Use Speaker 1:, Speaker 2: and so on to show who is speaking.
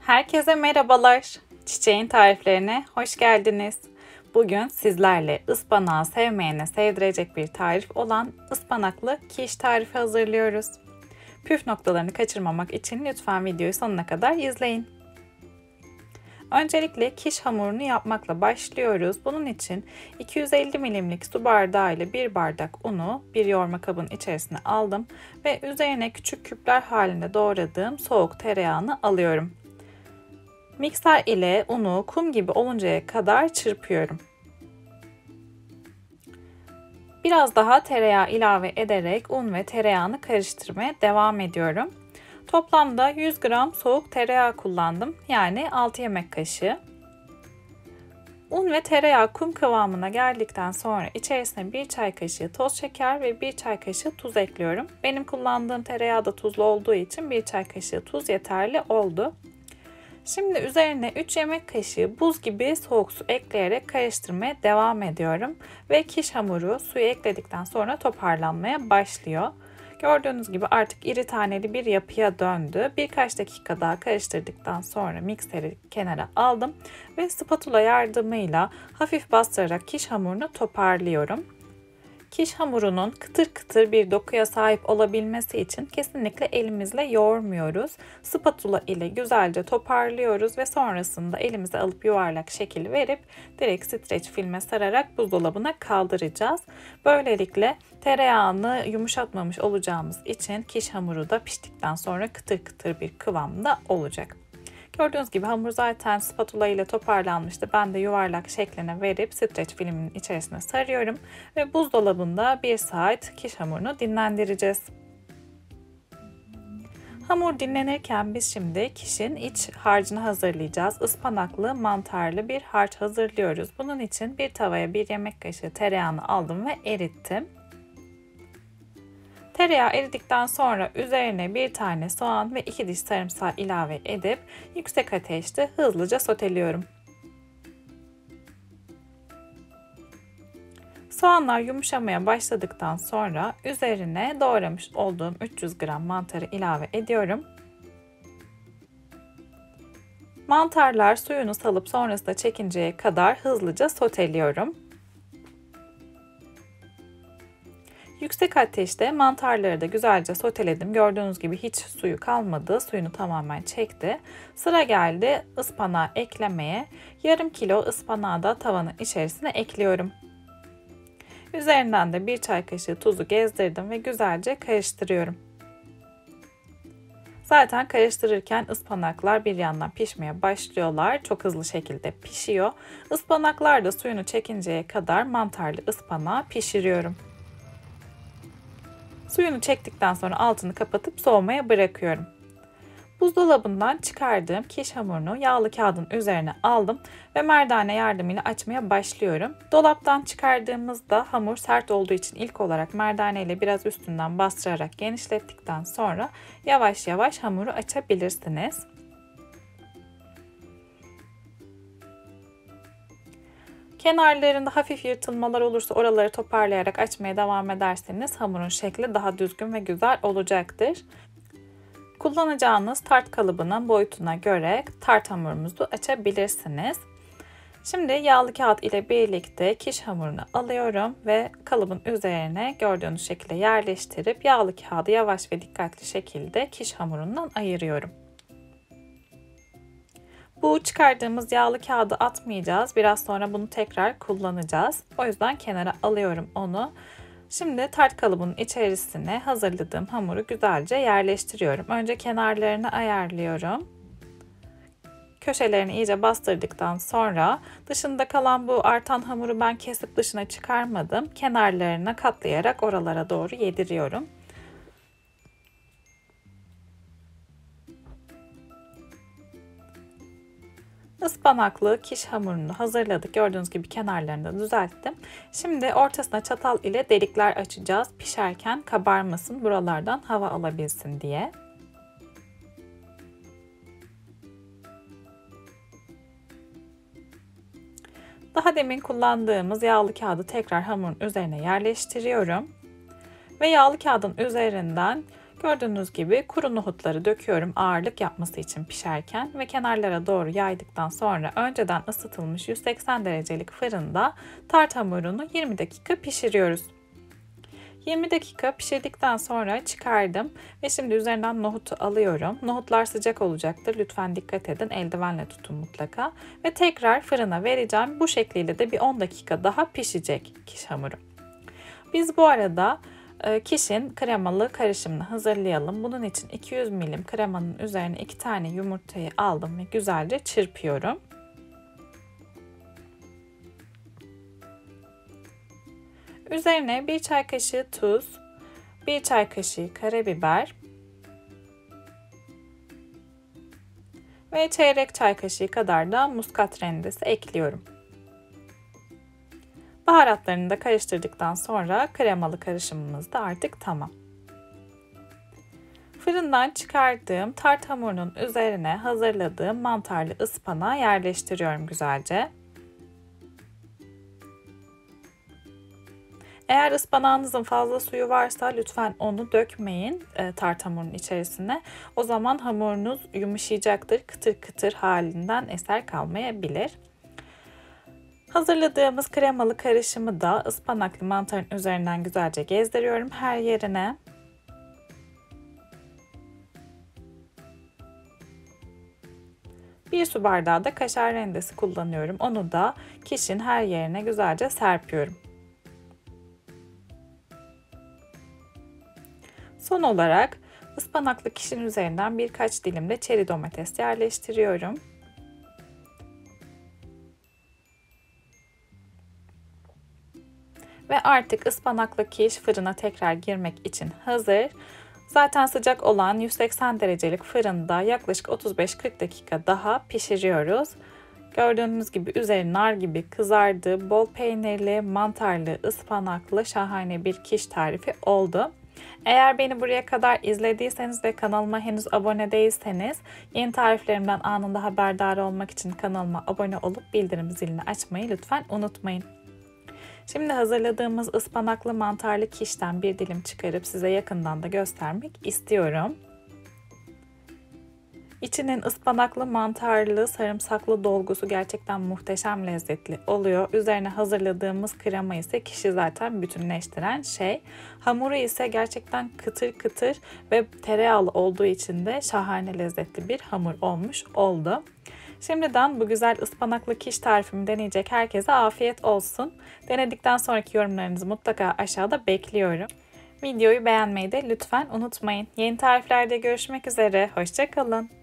Speaker 1: Herkese merhabalar. Çiçeğin tariflerine hoş geldiniz. Bugün sizlerle ıspanağı sevmeyene sevdirecek bir tarif olan ıspanaklı kiş tarifi hazırlıyoruz. Püf noktalarını kaçırmamak için lütfen videoyu sonuna kadar izleyin. Öncelikle kiş hamurunu yapmakla başlıyoruz. Bunun için 250 milimlik su bardağı ile 1 bardak unu bir yoğurma kabının içerisine aldım ve üzerine küçük küpler halinde doğradığım soğuk tereyağını alıyorum. Mikser ile unu kum gibi oluncaya kadar çırpıyorum. Biraz daha tereyağı ilave ederek un ve tereyağını karıştırmaya devam ediyorum. Toplamda 100 gram soğuk tereyağı kullandım. Yani 6 yemek kaşığı. Un ve tereyağı kum kıvamına geldikten sonra içerisine 1 çay kaşığı toz şeker ve 1 çay kaşığı tuz ekliyorum. Benim kullandığım tereyağı da tuzlu olduğu için 1 çay kaşığı tuz yeterli oldu. Şimdi üzerine 3 yemek kaşığı buz gibi soğuk su ekleyerek karıştırmaya devam ediyorum. Ve kiş hamuru suyu ekledikten sonra toparlanmaya başlıyor. Gördüğünüz gibi artık iri taneli bir yapıya döndü. Birkaç dakika daha karıştırdıktan sonra mikseri kenara aldım. Ve spatula yardımıyla hafif bastırarak kiş hamurunu toparlıyorum. Kiş hamurunun kıtır kıtır bir dokuya sahip olabilmesi için kesinlikle elimizle yoğurmuyoruz. Spatula ile güzelce toparlıyoruz ve sonrasında elimize alıp yuvarlak şekil verip direkt streç filme sararak buzdolabına kaldıracağız. Böylelikle tereyağını yumuşatmamış olacağımız için kiş hamuru da piştikten sonra kıtır kıtır bir kıvamda olacak. Gördüğünüz gibi hamur zaten spatula ile toparlanmıştı. Ben de yuvarlak şekline verip streç filmin içerisine sarıyorum ve buzdolabında 1 saat kiş hamurunu dinlendireceğiz. Hamur dinlenirken biz şimdi kişin iç harcını hazırlayacağız. Ispanaklı, mantarlı bir harç hazırlıyoruz. Bunun için bir tavaya 1 yemek kaşığı tereyağını aldım ve erittim. Tereyağı eridikten sonra üzerine 1 tane soğan ve 2 diş sarımsağı ilave edip yüksek ateşte hızlıca soteliyorum. Soğanlar yumuşamaya başladıktan sonra üzerine doğramış olduğum 300 gram mantarı ilave ediyorum. Mantarlar suyunu salıp sonrasında çekinceye kadar hızlıca soteliyorum. Yüksek ateşte mantarları da güzelce soteledim. Gördüğünüz gibi hiç suyu kalmadı. Suyunu tamamen çekti. Sıra geldi ıspanağı eklemeye. Yarım kilo ıspanağı da tavanın içerisine ekliyorum. Üzerinden de 1 çay kaşığı tuzu gezdirdim ve güzelce karıştırıyorum. Zaten karıştırırken ıspanaklar bir yandan pişmeye başlıyorlar. Çok hızlı şekilde pişiyor. Ispanaklar da suyunu çekinceye kadar mantarlı ıspanağı pişiriyorum. Suyunu çektikten sonra altını kapatıp soğumaya bırakıyorum. Buzdolabından çıkardığım kiş hamurunu yağlı kağıdın üzerine aldım ve merdane yardımıyla açmaya başlıyorum. Dolaptan çıkardığımızda hamur sert olduğu için ilk olarak merdane ile biraz üstünden bastırarak genişlettikten sonra yavaş yavaş hamuru açabilirsiniz. Kenarlarında hafif yırtılmalar olursa oraları toparlayarak açmaya devam ederseniz hamurun şekli daha düzgün ve güzel olacaktır. Kullanacağınız tart kalıbının boyutuna göre tart hamurumuzu açabilirsiniz. Şimdi yağlı kağıt ile birlikte kiş hamurunu alıyorum ve kalıbın üzerine gördüğünüz şekilde yerleştirip yağlı kağıdı yavaş ve dikkatli şekilde kiş hamurundan ayırıyorum. Bu çıkardığımız yağlı kağıdı atmayacağız. Biraz sonra bunu tekrar kullanacağız. O yüzden kenara alıyorum onu. Şimdi tart kalıbının içerisine hazırladığım hamuru güzelce yerleştiriyorum. Önce kenarlarını ayarlıyorum. Köşelerini iyice bastırdıktan sonra dışında kalan bu artan hamuru ben kesip dışına çıkarmadım. Kenarlarına katlayarak oralara doğru yediriyorum. Ispanaklı kiş hamurunu hazırladık. Gördüğünüz gibi kenarlarını da düzelttim. Şimdi ortasına çatal ile delikler açacağız. Pişerken kabarmasın, buralardan hava alabilsin diye. Daha demin kullandığımız yağlı kağıdı tekrar hamurun üzerine yerleştiriyorum. Ve yağlı kağıdın üzerinden Gördüğünüz gibi kuru nohutları döküyorum ağırlık yapması için pişerken ve kenarlara doğru yaydıktan sonra önceden ısıtılmış 180 derecelik fırında tart hamurunu 20 dakika pişiriyoruz. 20 dakika pişirdikten sonra çıkardım ve şimdi üzerinden nohutu alıyorum. Nohutlar sıcak olacaktır. Lütfen dikkat edin. Eldivenle tutun mutlaka. Ve tekrar fırına vereceğim. Bu şekliyle de bir 10 dakika daha pişecek kiş hamuru. Biz bu arada kişin kremalı karışımını hazırlayalım. Bunun için 200 milim kremanın üzerine 2 tane yumurtayı aldım ve güzelce çırpıyorum. Üzerine 1 çay kaşığı tuz, 1 çay kaşığı karabiber ve çeyrek çay kaşığı kadar da muskat rendesi ekliyorum. Baharatlarını da karıştırdıktan sonra kremalı karışımımız da artık tamam. Fırından çıkardığım tart hamurunun üzerine hazırladığım mantarlı ıspanağı yerleştiriyorum güzelce. Eğer ıspanağınızın fazla suyu varsa lütfen onu dökmeyin tart hamurunun içerisine. O zaman hamurunuz yumuşayacaktır. Kıtır kıtır halinden eser kalmayabilir. Hazırladığımız kremalı karışımı da ıspanaklı mantarın üzerinden güzelce gezdiriyorum her yerine. Bir su bardağı da kaşar rendesi kullanıyorum. Onu da kişinin her yerine güzelce serpiyorum. Son olarak ıspanaklı kişinin üzerinden birkaç dilim de çeri domates yerleştiriyorum. Ve artık ıspanaklı kiş fırına tekrar girmek için hazır. Zaten sıcak olan 180 derecelik fırında yaklaşık 35-40 dakika daha pişiriyoruz. Gördüğünüz gibi üzeri nar gibi kızardı. Bol peynirli, mantarlı, ıspanaklı şahane bir kiş tarifi oldu. Eğer beni buraya kadar izlediyseniz ve kanalıma henüz abone değilseniz yeni tariflerimden anında haberdar olmak için kanalıma abone olup bildirim zilini açmayı lütfen unutmayın. Şimdi hazırladığımız ıspanaklı mantarlı kişten bir dilim çıkarıp size yakından da göstermek istiyorum. İçinin ıspanaklı, mantarlı, sarımsaklı dolgusu gerçekten muhteşem lezzetli oluyor. Üzerine hazırladığımız krema ise kişi zaten bütünleştiren şey. Hamuru ise gerçekten kıtır kıtır ve tereyağlı olduğu için de şahane lezzetli bir hamur olmuş oldu. Şimdiden bu güzel ıspanaklı kiş tarifimi deneyecek herkese afiyet olsun. Denedikten sonraki yorumlarınızı mutlaka aşağıda bekliyorum. Videoyu beğenmeyi de lütfen unutmayın. Yeni tariflerde görüşmek üzere. Hoşça kalın.